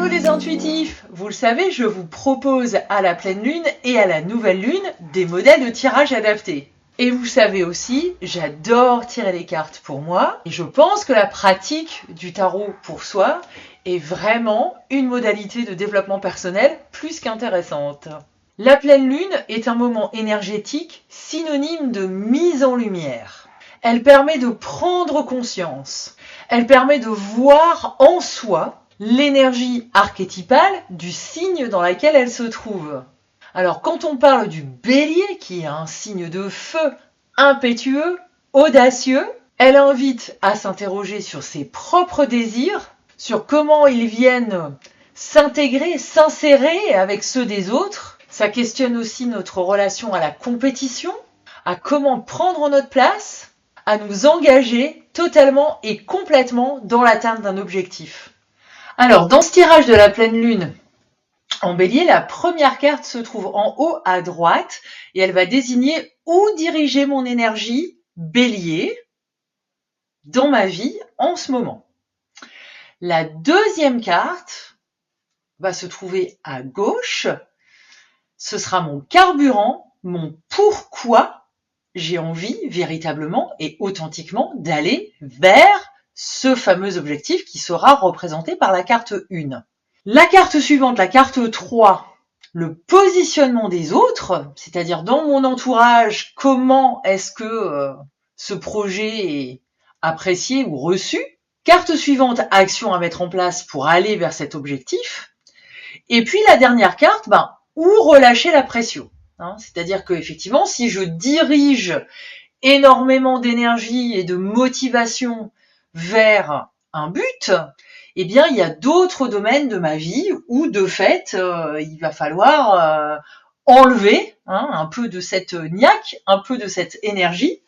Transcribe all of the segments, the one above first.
les intuitifs, vous le savez, je vous propose à la pleine lune et à la nouvelle lune des modèles de tirage adaptés. Et vous savez aussi, j'adore tirer les cartes pour moi et je pense que la pratique du tarot pour soi est vraiment une modalité de développement personnel plus qu'intéressante. La pleine lune est un moment énergétique synonyme de mise en lumière. Elle permet de prendre conscience, elle permet de voir en soi l'énergie archétypale du signe dans lequel elle se trouve. Alors quand on parle du bélier, qui est un signe de feu, impétueux, audacieux, elle invite à s'interroger sur ses propres désirs, sur comment ils viennent s'intégrer, s'insérer avec ceux des autres. Ça questionne aussi notre relation à la compétition, à comment prendre notre place, à nous engager totalement et complètement dans l'atteinte d'un objectif. Alors, dans ce tirage de la pleine lune en bélier, la première carte se trouve en haut à droite et elle va désigner où diriger mon énergie bélier dans ma vie en ce moment. La deuxième carte va se trouver à gauche. Ce sera mon carburant, mon pourquoi j'ai envie véritablement et authentiquement d'aller vers ce fameux objectif qui sera représenté par la carte 1. La carte suivante, la carte 3, le positionnement des autres, c'est-à-dire dans mon entourage, comment est-ce que ce projet est apprécié ou reçu. Carte suivante, action à mettre en place pour aller vers cet objectif. Et puis la dernière carte, où relâcher la pression. C'est-à-dire que effectivement, si je dirige énormément d'énergie et de motivation vers un but, eh bien, il y a d'autres domaines de ma vie où, de fait, il va falloir enlever un peu de cette niaque, un peu de cette énergie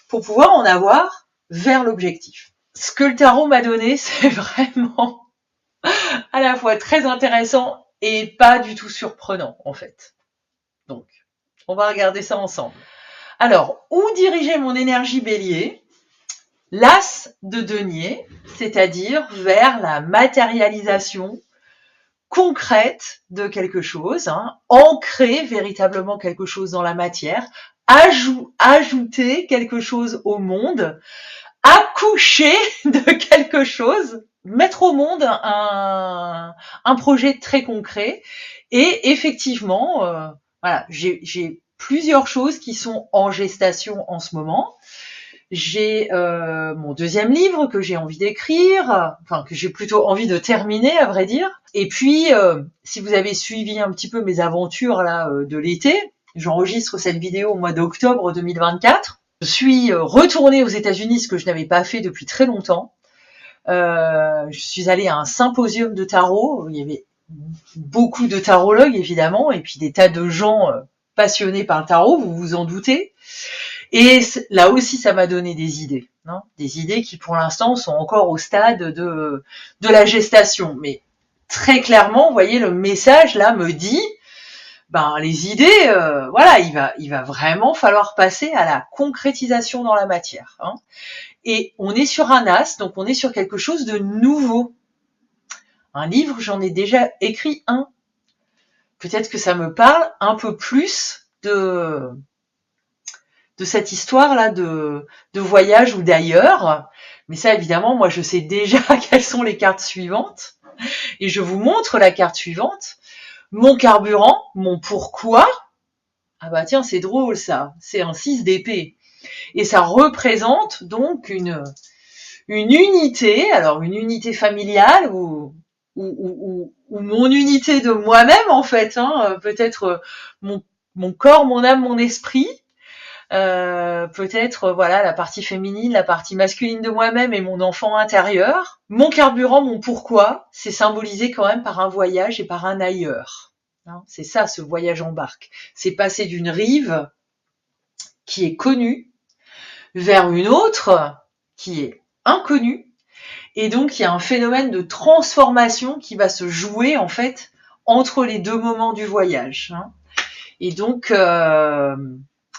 pour pouvoir en avoir vers l'objectif. Ce que le tarot m'a donné, c'est vraiment à la fois très intéressant et pas du tout surprenant, en fait. Donc, on va regarder ça ensemble. Alors, où diriger mon énergie bélier ? L'as de denier, c'est-à-dire vers la matérialisation concrète de quelque chose, ancrer véritablement quelque chose dans la matière, ajouter quelque chose au monde, accoucher de quelque chose, mettre au monde un projet très concret. Et effectivement, voilà, j'ai plusieurs choses qui sont en gestation en ce moment. J'ai mon deuxième livre que j'ai envie d'écrire, enfin que j'ai plutôt envie de terminer à vrai dire. Et puis, si vous avez suivi un petit peu mes aventures là de l'été, j'enregistre cette vidéo au mois d'octobre 2024. Je suis retournée aux États-Unis, ce que je n'avais pas fait depuis très longtemps. Je suis allée à un symposium de tarot. Il y avait beaucoup de tarologues évidemment, et puis des tas de gens passionnés par le tarot, vous vous en doutez. Et là aussi, ça m'a donné des idées, des idées qui pour l'instant sont encore au stade de la gestation. Mais très clairement, vous voyez, le message là me dit, les idées, voilà, il va vraiment falloir passer à la concrétisation dans la matière. Et on est sur un as, donc on est sur quelque chose de nouveau. Un livre, j'en ai déjà écrit un. Peut-être que ça me parle un peu plus de cette histoire-là de voyage ou d'ailleurs. Mais ça, évidemment, moi, je sais déjà quelles sont les cartes suivantes. Et je vous montre la carte suivante. Mon carburant, mon pourquoi. Ah bah tiens, c'est drôle ça. C'est un 6 d'épée. Et ça représente donc une unité, alors une unité familiale ou mon unité de moi-même en fait. Peut-être mon corps, mon âme, mon esprit. Peut-être voilà la partie féminine, la partie masculine de moi-même et mon enfant intérieur. Mon carburant, mon pourquoi, c'est symbolisé quand même par un voyage et par un ailleurs. C'est ça, ce voyage en barque. C'est passer d'une rive qui est connue vers une autre qui est inconnue. Et donc, il y a un phénomène de transformation qui va se jouer en fait entre les deux moments du voyage. Et donc,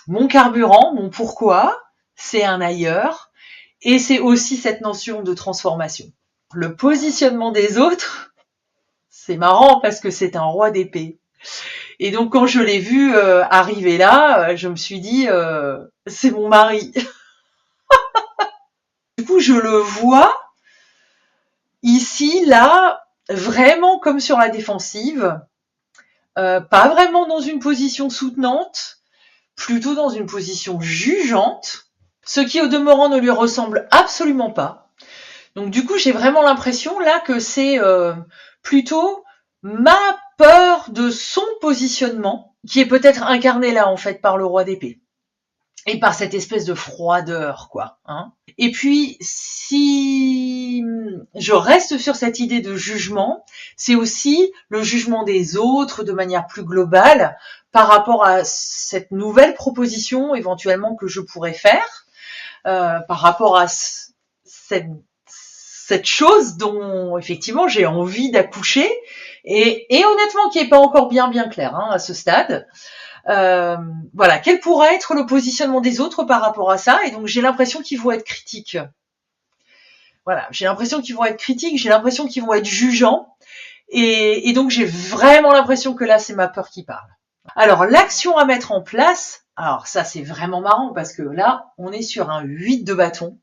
mon carburant, mon pourquoi, c'est un ailleurs, et c'est aussi cette notion de transformation. Le positionnement des autres, c'est marrant parce que c'est un roi d'épée. Et donc quand je l'ai vu arriver là, je me suis dit c'est mon mari. Du coup je le vois ici, là, vraiment comme sur la défensive, pas vraiment dans une position soutenante, plutôt dans une position jugeante, ce qui au demeurant ne lui ressemble absolument pas. Donc du coup, j'ai vraiment l'impression là que c'est plutôt ma peur de son positionnement qui est peut-être incarnée là en fait par le roi d'épée et par cette espèce de froideur quoi. Hein. Et puis si je reste sur cette idée de jugement, c'est aussi le jugement des autres de manière plus globale par rapport à cette nouvelle proposition éventuellement que je pourrais faire, par rapport à cette chose dont effectivement j'ai envie d'accoucher et honnêtement qui est pas encore bien clair hein, à ce stade. Voilà, quel pourrait être le positionnement des autres par rapport à ça, et donc j'ai l'impression qu'ils vont être critiques. Voilà, j'ai l'impression qu'ils vont être critiques, j'ai l'impression qu'ils vont être jugeants, et donc j'ai vraiment l'impression que là c'est ma peur qui parle. Alors l'action à mettre en place, alors ça c'est vraiment marrant parce que là on est sur un 8 de bâton.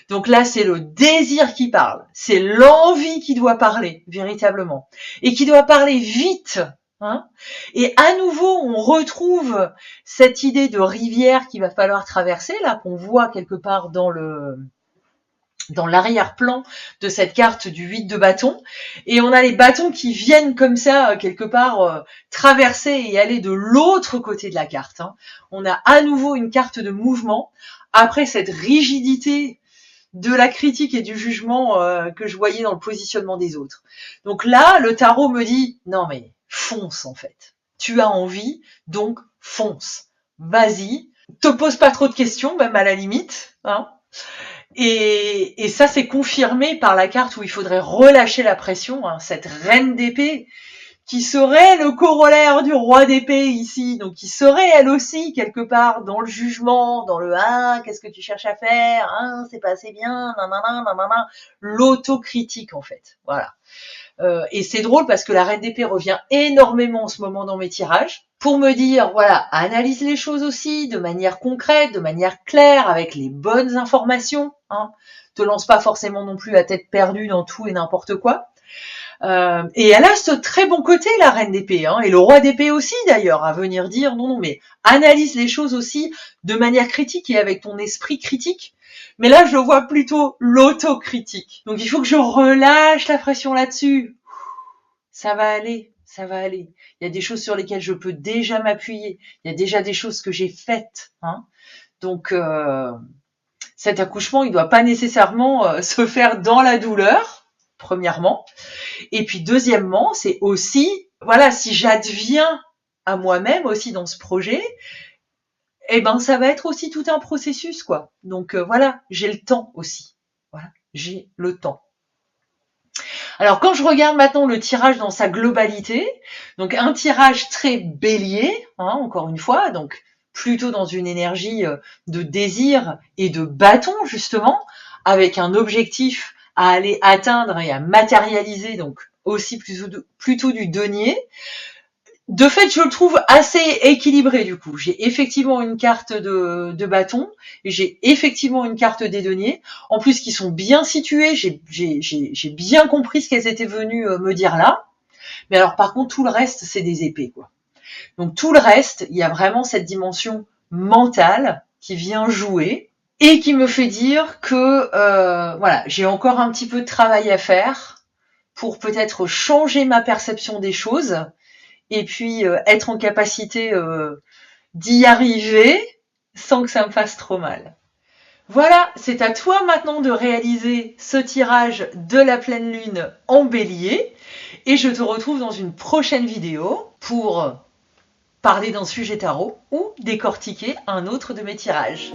Donc là, c'est le désir qui parle, c'est l'envie qui doit parler, véritablement, et qui doit parler vite. Hein, et à nouveau, on retrouve cette idée de rivière qu'il va falloir traverser, là, qu'on voit quelque part dans l'arrière-plan de cette carte du 8 de bâton. Et on a les bâtons qui viennent comme ça, quelque part, traverser et aller de l'autre côté de la carte. Hein. On a à nouveau une carte de mouvement, après cette rigidité de la critique et du jugement que je voyais dans le positionnement des autres. Donc là, le tarot me dit, non mais fonce en fait. Tu as envie, donc fonce. Vas-y, te pose pas trop de questions, même à la limite. Hein. Et ça, c'est confirmé par la carte où il faudrait relâcher la pression, hein, cette reine d'épée, qui serait le corollaire du roi d'épée ici, donc qui serait elle aussi quelque part dans le jugement, dans le qu'est-ce que tu cherches à faire, c'est pas assez bien, nanana, l'autocritique en fait, voilà. Et c'est drôle parce que la reine d'épée revient énormément en ce moment dans mes tirages pour me dire voilà, analyse les choses aussi de manière concrète, de manière claire, avec les bonnes informations, hein. Te lance pas forcément non plus à tête perdue dans tout et n'importe quoi. Et elle a ce très bon côté, la reine d'épée, hein, et le roi d'épée aussi d'ailleurs, à venir dire non, mais analyse les choses aussi de manière critique et avec ton esprit critique. Mais là, je vois plutôt l'autocritique. Donc il faut que je relâche la pression là-dessus. Ça va aller, ça va aller. Il y a des choses sur lesquelles je peux déjà m'appuyer. Il y a déjà des choses que j'ai faites. Hein. Donc cet accouchement, il ne doit pas nécessairement se faire dans la douleur, premièrement. Et puis deuxièmement, c'est aussi, voilà, si j'adviens à moi-même aussi dans ce projet, eh ben ça va être aussi tout un processus, quoi. Donc voilà, j'ai le temps aussi. Voilà, j'ai le temps. Alors quand je regarde maintenant le tirage dans sa globalité, donc un tirage très bélier, hein, encore une fois, donc plutôt dans une énergie de désir et de bâton justement, avec un objectif à aller atteindre et à matérialiser, donc aussi plutôt du denier. De fait, je le trouve assez équilibré du coup. J'ai effectivement une carte de bâton, et j'ai effectivement une carte des deniers, en plus qui sont bien situées, j'ai bien compris ce qu'elles étaient venues me dire là. Mais alors par contre, tout le reste, c'est des épées, quoi. Donc tout le reste, il y a vraiment cette dimension mentale qui vient jouer et qui me fait dire que voilà, j'ai encore un petit peu de travail à faire pour peut-être changer ma perception des choses et puis être en capacité d'y arriver sans que ça me fasse trop mal. Voilà, c'est à toi maintenant de réaliser ce tirage de la pleine lune en bélier et je te retrouve dans une prochaine vidéo pour parler d'un sujet tarot ou décortiquer un autre de mes tirages.